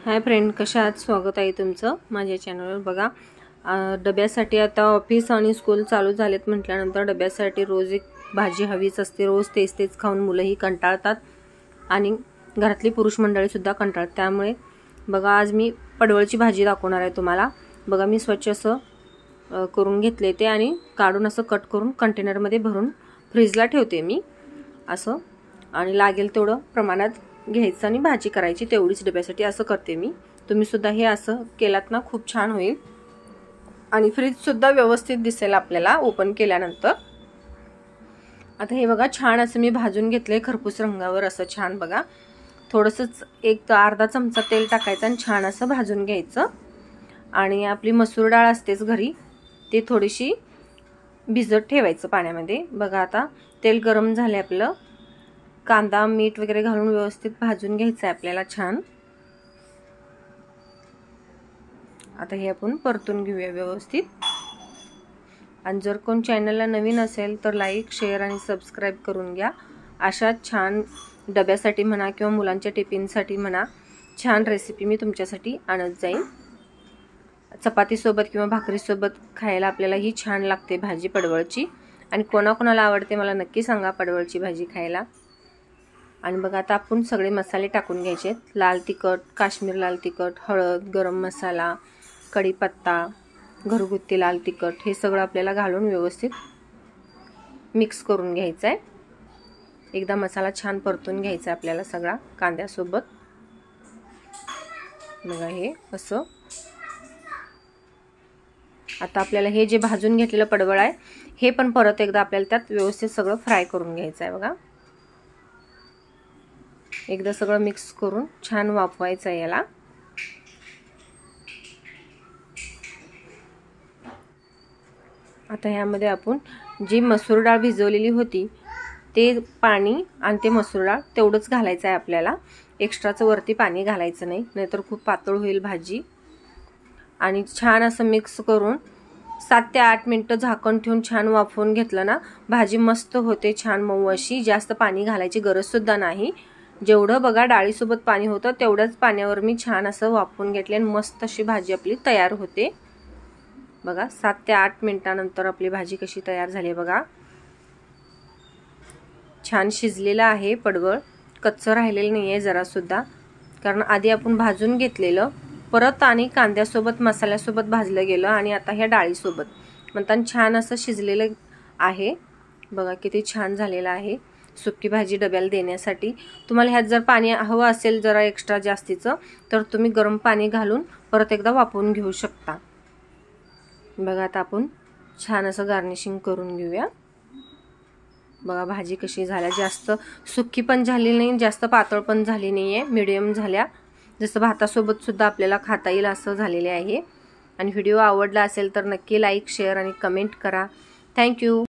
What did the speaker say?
Hi friend, कशा आहात? स्वागत आहे तुमचं माझ्या चॅनलवर। बघा, डब्यासाठी आता ऑफिस आणि स्कूल चालू झालेत म्हटल्यानंतर डब्यासाठी रोज एक भाजी हवीच असते। रोज तेच खाऊन मुलंही कंटाळतात आणि घरातली पुरुष मंडळी सुद्धा कंटाळतात। त्यामुळे बघा, आज मी पडवळची भाजी दाखवणार आहे तुम्हाला। बघा, मी स्वच्छ असं करून घेतले ते आणि काढून असं कट करून कंटेनरमध्ये भरून फ्रीजला ठेवते मी असं, आणि लागेल तेवढं प्रमाणात घ्यायचं आणि भाजी करायची तेवढीच डब्यासाठी असं करते मी। तुम्ही सुद्धा हे असं केलात ना, खूप छान होईल आणि फ्रीज सुद्धा व्यवस्थित दिसेल आपल्याला ओपन केल्यानंतर। आता हे बघा, छान असं मी भाजून घेतले खरपूस रंगावर असं छान। बघा, थोडंसंच एक अर्धा चमचा तेल टाकायचं आणि छान असं भाजून घ्यायचं। आणि आपली मसूर डाळ असतेच घरी, ती थोडीशी भिजत ठेवायचं पाण्यामध्ये। बघा, आता तेल गरम झाले आपलं, कांदा मीठ वगैरे घालून व्यवस्थित भाजून घ्यायचं आहे आपल्याला छान। आता हे आपण परतून घेऊया व्यवस्थित। आणि जर कोण चॅनलला नवीन असेल तर लाईक शेअर आणि सबस्क्राईब करून घ्या। अशा छान डब्यासाठी म्हणा किंवा मुलांच्या टिफिनसाठी म्हणा छान रेसिपी मी तुमच्यासाठी आणत जाईन। चपातीसोबत किंवा भाकरीसोबत खायला आपल्याला ही छान लागते भाजी पडवळची। आणि कोणाकोणाला आवडते मला नक्की सांगा पडवळची भाजी खायला। आणि बघा, आता आपण सगळे मसाले टाकून घ्यायचे। लाल तिखट, काश्मीर लाल तिखट, हळद, गरम मसाला, कढीपत्ता, घरगुती लाल तिखट, हे सगळं आपल्याला घालून व्यवस्थित मिक्स करून घ्यायचं आहे। एकदा मसाला छान परतून घ्यायचा आपल्याला सगळा कांद्यासोबत। बघा, हे असं आता आपल्याला हे जे भाजून घेतलेलं पडवळ आहे हे पण परत एकदा आपल्याला त्यात व्यवस्थित सगळं फ्राय करून घ्यायचं आहे। बघा, एकदा सगळं मिक्स करून छान वाफवायचं आहे याला। आता ह्यामध्ये आपण जी मसूर डाळ भिजवलेली होती ते पाणी आणि ते मसूर डाळ तेवढंच घालायचं आहे आपल्याला। एक्स्ट्राचं वरती पाणी घालायचं नाही, नाहीतर खूप पातळ होईल भाजी। आणि छान असं मिक्स करून 7 ते 8 मिनिटं झाकण ठेवून छान वाफवून घेतलं ना, भाजी मस्त होते छान मऊ अशी। जास्त पाणी घालायची गरज सुद्धा नाही। जेवढं बघा डाळीसोबत पाणी होतं तेवढ्याच पाण्यावर मी छान असं वाफवून घेतले आणि मस्त अशी भाजी आपली तयार होते। बघा, 7 ते 8 मिनिटांनंतर आपली भाजी कशी तयार झाली बघा। छान शिजलेलं आहे पडवळ, कच्चं राहिलेलं नाहीये जरा सुद्धा, कारण आधी आपण भाजून घेतलेलं, परत आणि कांद्यासोबत मसाल्यासोबत भाजलं गेलं आणि आता ह्या डाळीसोबत म्हणताना छान असं शिजलेलं आहे। बघा, किती छान झालेलं आहे सुकी भाजी डब्याला देण्यासाठी। तुम्हाला ह्यात जर पाणी हवं असेल जरा एक्स्ट्रा जास्तीचं, तर तुम्ही गरम पाणी घालून परत एकदा वाफवून घेऊ शकता। बघा, आता आपण छान असं गार्निशिंग करून घेऊया। बघा, भाजी कशी झाल्या, जास्त सुकी पण झाली नाही, जास्त पातळ पण झाली नाहीये, मीडियम झाल्या, जसं भातासोबत सुद्धा आपल्याला खाता येईल असं झालेले आहे। आणि व्हिडिओ आवडला असेल तर नक्की लाईक शेअर आणि कमेंट करा। थँक्यू।